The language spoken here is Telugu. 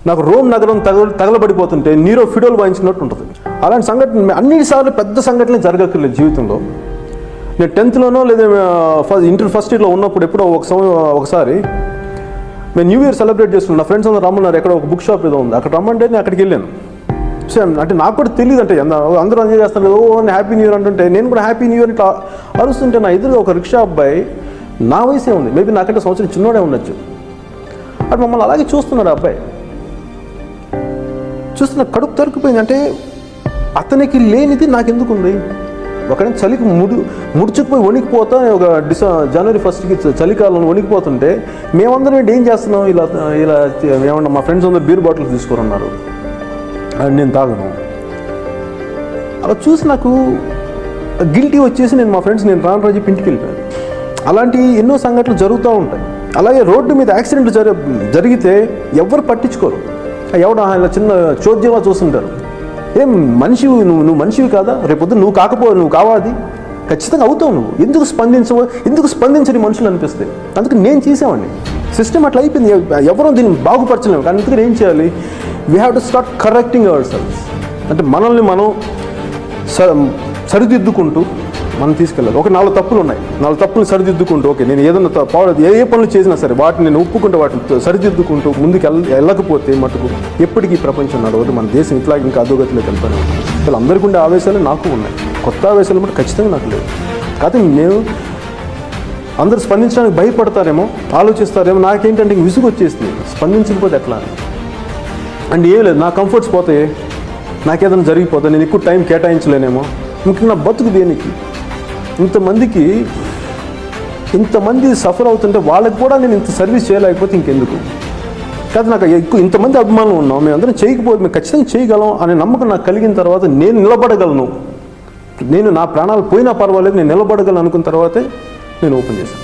నాకు రోమ్ నగరం తగలబడిపోతుంటే నీరో ఫిడోల్ వాయించినట్టు ఉంటుంది. అలాంటి సంఘటన అన్నిసార్లు పెద్ద సంఘటనలు జరగక్కర్లేదు జీవితంలో. నేను 10th లేదా ఇంటర్ ఫస్ట్ ఇయర్లో ఉన్నప్పుడు ఎప్పుడో ఒకసారి మేము న్యూ ఇయర్ సెలబ్రేట్ చేసుకున్నాను. నా ఫ్రెండ్స్ అందరూ రమ్మన్నారు, ఎక్కడ ఒక బుక్ షాప్ ఏదో ఉంది, అక్కడ రమ్మంటే నేను అక్కడికి వెళ్ళాను. సో అంటే నాకు కూడా తెలియదు, అంటే అందరూ ఎంజాయ్ చేస్తాను కదా, హ్యాపీ న్యూ ఇయర్ అంటుంటే నేను కూడా హ్యాపీ న్యూ ఇయర్ ఇట్లా అరుస్తుంటే నా ఎదురుగా ఒక రిక్షా అబ్బాయి, నా వయసే ఉంది, మేబీ నాకంటే సంవత్సరం చిన్నోడే ఉండొచ్చు, అటు మమ్మల్ని అలాగే చూస్తున్నాడు. అబ్బాయి చూస్తున్న కడుపు తరుకుపోయింది. అంటే అతనికి లేనిది నాకెందుకు ఉంది? ఒకడే చలికి ముడుచుకుపోయి వణికిపోతా, ఒక జనవరి 1st చలికాలం వణికిపోతుంటే మేమందరం ఏం చేస్తున్నాం, ఇలా ఏమన్నా మా ఫ్రెండ్స్ అందరూ బీర్ బాటిల్స్ తీసుకున్నారు, అది నేను తాగను. అలా చూసి నాకు గిల్టీ వచ్చేసి నేను మా ఫ్రెండ్స్ నేను రాను చెప్పి ఇంటికి వెళ్ళిపోయాను. అలాంటి ఎన్నో సంఘటనలు జరుగుతూ ఉంటాయి. అలాగే రోడ్డు మీద యాక్సిడెంట్ జరిగితే ఎవరు పట్టించుకోరు, ఎవడ ఇలా చిన్న చోద్యంగా చూస్తుంటారు. ఏం మనిషివి నువ్వు మనిషివి కాదా, రేపొద్దు నువ్వు కావాలి, ఖచ్చితంగా అవుతావు నువ్వు, ఎందుకు స్పందించని మనుషులు అనిపిస్తాయి. అందుకు నేను చేసేవాడిని. సిస్టమ్ అట్లా అయిపోయింది, ఎవరో దీన్ని బాగుపరచలేము. కానీ అందుకని ఏం చేయాలి, we have to start correcting ourselves. అంటే మనల్ని మనం సరిదిద్దుకుంటూ మనం తీసుకెళ్ళాలి. ఒక 4 తప్పులు ఉన్నాయి, 4 తప్పులు సరిదిద్దుకుంటూ, ఓకే నేను ఏదన్నా ఏ పనులు చేసినా సరే వాటిని నేను ఒప్పుకుంటూ వాటిని సరిదిద్దుకుంటూ ముందుకు వెళ్ళకపోతే మటుకు ఎప్పటికీ ప్రపంచం నడవదు, మన దేశం ఇట్లా ఇంకా అధోగతిలోకి వెళ్తానే ఉంటుంది. అసలు అందరికీ ఉండే ఆవేశాలు నాకు ఉన్నాయి, కొత్త ఆవేశాలు బట్టి ఖచ్చితంగా నాకు లేవు. కాకపోతే నేను అందరూ స్పందించడానికి భయపడతారేమో, ఆలోచిస్తారేమో, నాకేంటంటే విసుగు వచ్చేసింది స్పందించకపోతే ఎట్లా అని. అండ్ ఏం లేదు, నా కంఫర్ట్స్ పోతాయి, నాకేదైనా జరిగిపోతాయి, నేను ఎక్కువ టైం కేటాయించలేనేమో, ముఖ్యంగా నా బతుకు దేనికి, ఇంతమంది సఫర్ అవుతుంటే వాళ్ళకి కూడా నేను ఇంత సర్వీస్ చేయలేకపోతే ఇంకెందుకు. కాదు నాకు ఇంతమంది అభిమానులు ఉన్నాం, మేమందరం చేయకపోతే మేము ఖచ్చితంగా చేయగలం అనే నమ్మకం నాకు కలిగిన తర్వాత నేను నిలబడగలను, నేను నా ప్రాణాలు పోయినా పర్వాలేదు నేను నిలబడగలను అనుకున్న తర్వాతే నేను ఓపెన్ చేశాను.